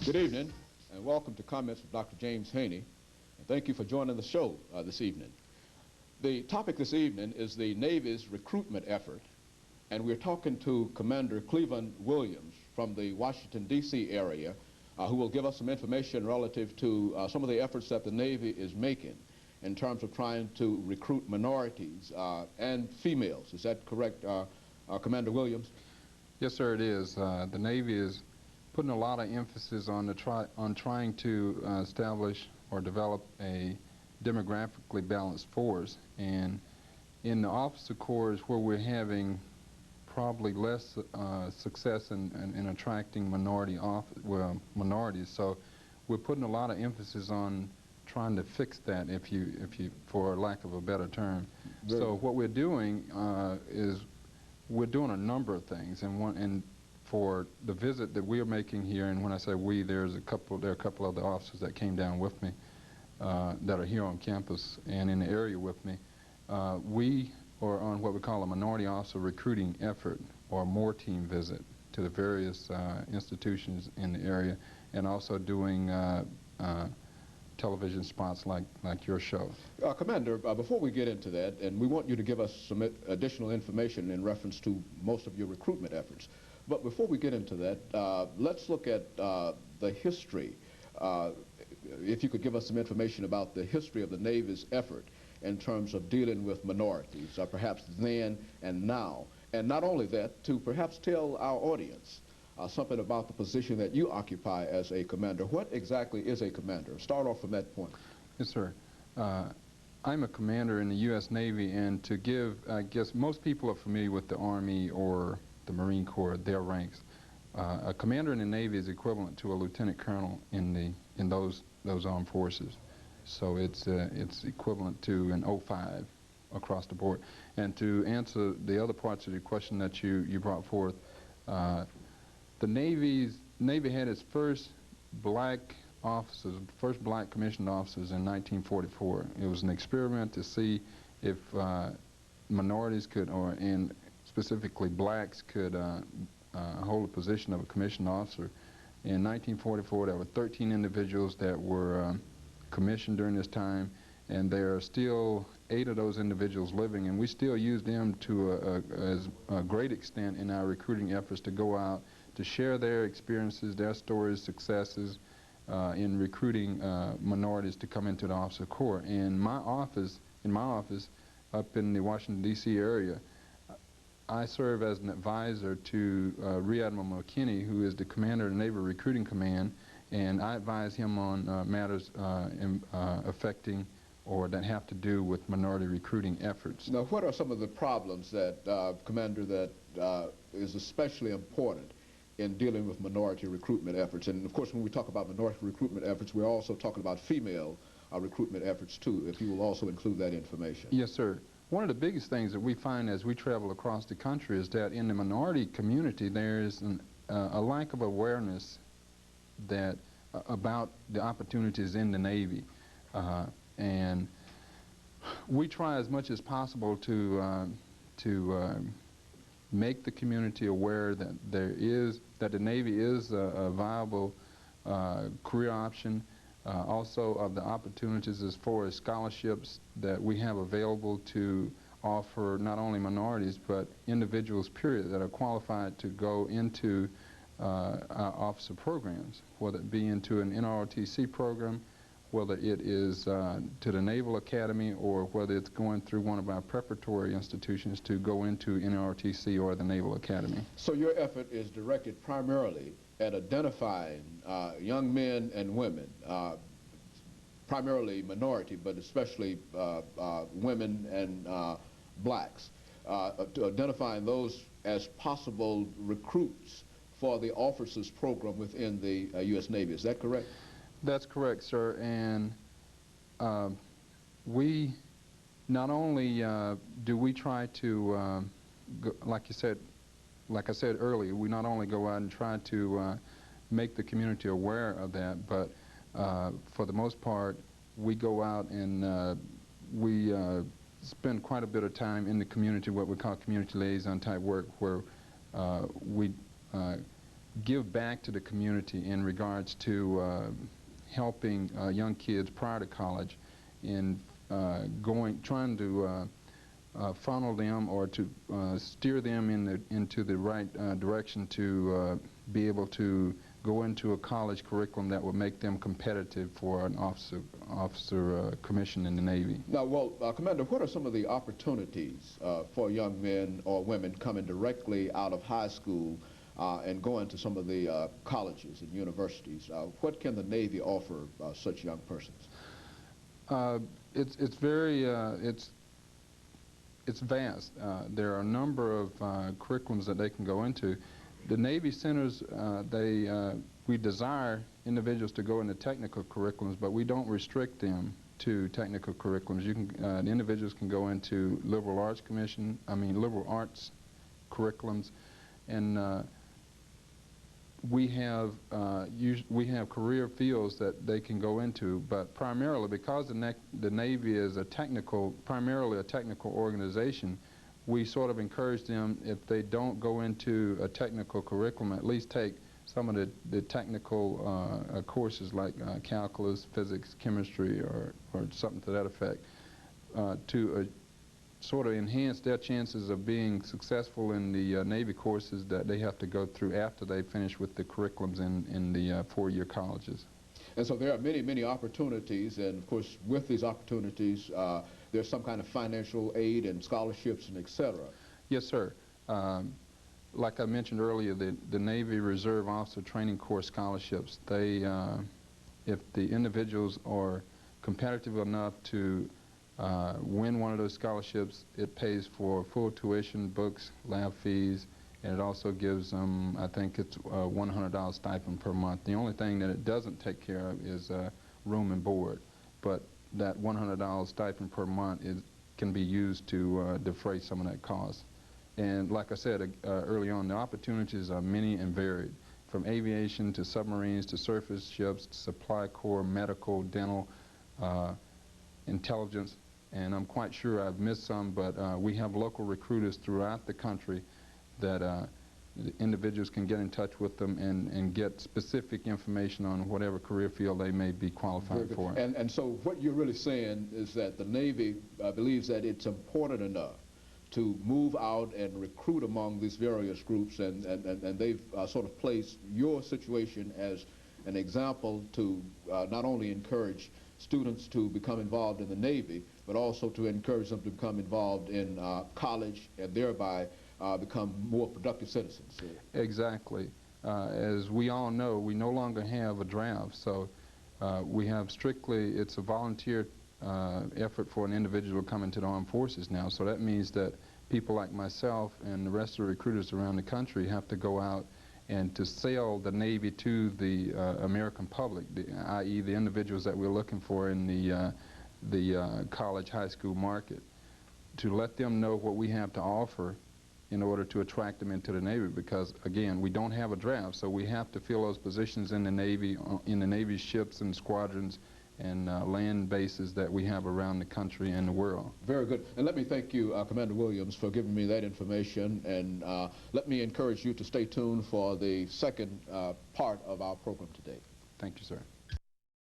Good evening, and welcome to Comments with Dr. James Haney. And thank you for joining the show this evening. The topic this evening is the Navy's recruitment effort, and we're talking to Commander CWilliams from the Washington, D.C. area, who will give us some information relative to some of the efforts that the Navy is making in terms of trying to recruit minorities and females. Is that correct, Commander Williams? Yes, sir, it is. The Navy is putting a lot of emphasis on trying to establish or develop a demographically balanced force. And in the officer corps where we're having probably less success in attracting minorities, so we're putting a lot of emphasis on trying to fix that, if you for lack of a better term. Really? So what we're doing is we're doing a number of things, and for the visit that we're making here, and when I say we, there are a couple of the officers that came down with me that are here on campus and in the area with me. We are on what we call a minority officer recruiting effort, or MORE team visit, to the various institutions in the area, and also doing television spots like your show. Commander, before we get into that, and we want you to give us some additional information in reference to most of your recruitment efforts, but before we get into that, let's look at the history. If you could give us some information about the history of the Navy's effort in terms of dealing with minorities, perhaps then and now. And not only that, to perhaps tell our audience something about the position that you occupy as a commander. What exactly is a commander? Start off from that point. Yes, sir. I'm a commander in the U.S. Navy, and to give, I guess most people are familiar with the Army or the Marine Corps, their ranks. A commander in the Navy is equivalent to a lieutenant colonel in those armed forces. So it's equivalent to an 05 across the board. And to answer the other parts of your question that you brought forth, the Navy had its first black officers, first black commissioned officers in 1944. It was an experiment to see if minorities could, and specifically blacks, could hold a position of a commissioned officer. In 1944, there were 13 individuals that were commissioned during this time, and there are still 8 of those individuals living, and we still use them to a great extent in our recruiting efforts to go out to share their experiences, their stories, successes in recruiting minorities to come into the officer corps. In my office up in the Washington, D.C. area, I serve as an advisor to Rear Admiral McKinney, who is the commander of the Naval Recruiting Command, and I advise him on matters affecting or that have to do with minority recruiting efforts. Now, what are some of the problems that, Commander, that is especially important in dealing with minority recruitment efforts? And of course, when we talk about minority recruitment efforts, we're also talking about female recruitment efforts too, if you will also include that information. Yes, sir. One of the biggest things that we find as we travel across the country is that in the minority community there is a lack of awareness about the opportunities in the Navy. And we try as much as possible to make the community aware that the Navy is a viable career option, also of the opportunities as far as scholarships that we have available to offer not only minorities but individuals, period, that are qualified to go into our officer programs, whether it be into an NROTC program, whether it is to the Naval Academy, or whether it's going through one of our preparatory institutions to go into NROTC or the Naval Academy. So your effort is directed primarily at identifying young men and women, primarily minority, but especially women and blacks, to identifying those as possible recruits for the officers program within the U.S. Navy. Is that correct? That's correct, sir. And we not only do we try to, like I said earlier, we not only go out and try to make the community aware of that, but for the most part, we go out and we spend quite a bit of time in the community, what we call community liaison type work, where we give back to the community in regards to helping young kids prior to college in trying to funnel them or to steer them into the right direction to be able to go into a college curriculum that would make them competitive for an officer commission in the Navy. Now, well, Commander, what are some of the opportunities for young men or women coming directly out of high school and going to some of the colleges and universities? What can the Navy offer such young persons? It's very it's vast. There are a number of curriculums that they can go into. The Navy centers, we desire individuals to go into technical curriculums, but we don't restrict them to technical curriculums. The individuals can go into liberal arts curriculums, and we have career fields that they can go into, but primarily because the Navy is primarily a technical organization, we sort of encourage them, if they don't go into a technical curriculum, at least take some of the technical courses like calculus, physics, chemistry, or something to that effect, to sort of enhance their chances of being successful in the Navy courses that they have to go through after they finish with the curriculums in the four-year colleges. And so there are many, many opportunities, and of course with these opportunities there's some kind of financial aid and scholarships and etc. Yes, sir. Like I mentioned earlier, the Navy Reserve Officer Training Corps scholarships, if the individuals are competitive enough to win one of those scholarships, it pays for full tuition, books, lab fees, and it also gives them, I think it's a $100 stipend per month. The only thing that it doesn't take care of is room and board, but that $100 stipend per month can be used to defray some of that cost. And like I said early on, the opportunities are many and varied, from aviation to submarines to surface ships, supply corps, medical, dental, intelligence, and I'm quite sure I've missed some, but we have local recruiters throughout the country that the individuals can get in touch with them and get specific information on whatever career field they may be qualified for. And so what you're really saying is that the Navy believes that it's important enough to move out and recruit among these various groups, and they've sort of placed your situation as an example to not only encourage students to become involved in the Navy, but also to encourage them to become involved in college and thereby become more productive citizens. Exactly. As we all know, we no longer have a draft, so we have it's a volunteer effort for an individual to come into the armed forces now. So that means that people like myself and the rest of the recruiters around the country have to go out and to sell the Navy to the American public, i.e. the individuals that we're looking for in the college, high school market, to let them know what we have to offer in order to attract them into the Navy, because again, we don't have a draft, so we have to fill those positions in the Navy ships and squadrons and land bases that we have around the country and the world. Very good. And let me thank you, Commander Williams, for giving me that information, and let me encourage you to stay tuned for the second part of our program today. Thank you, sir.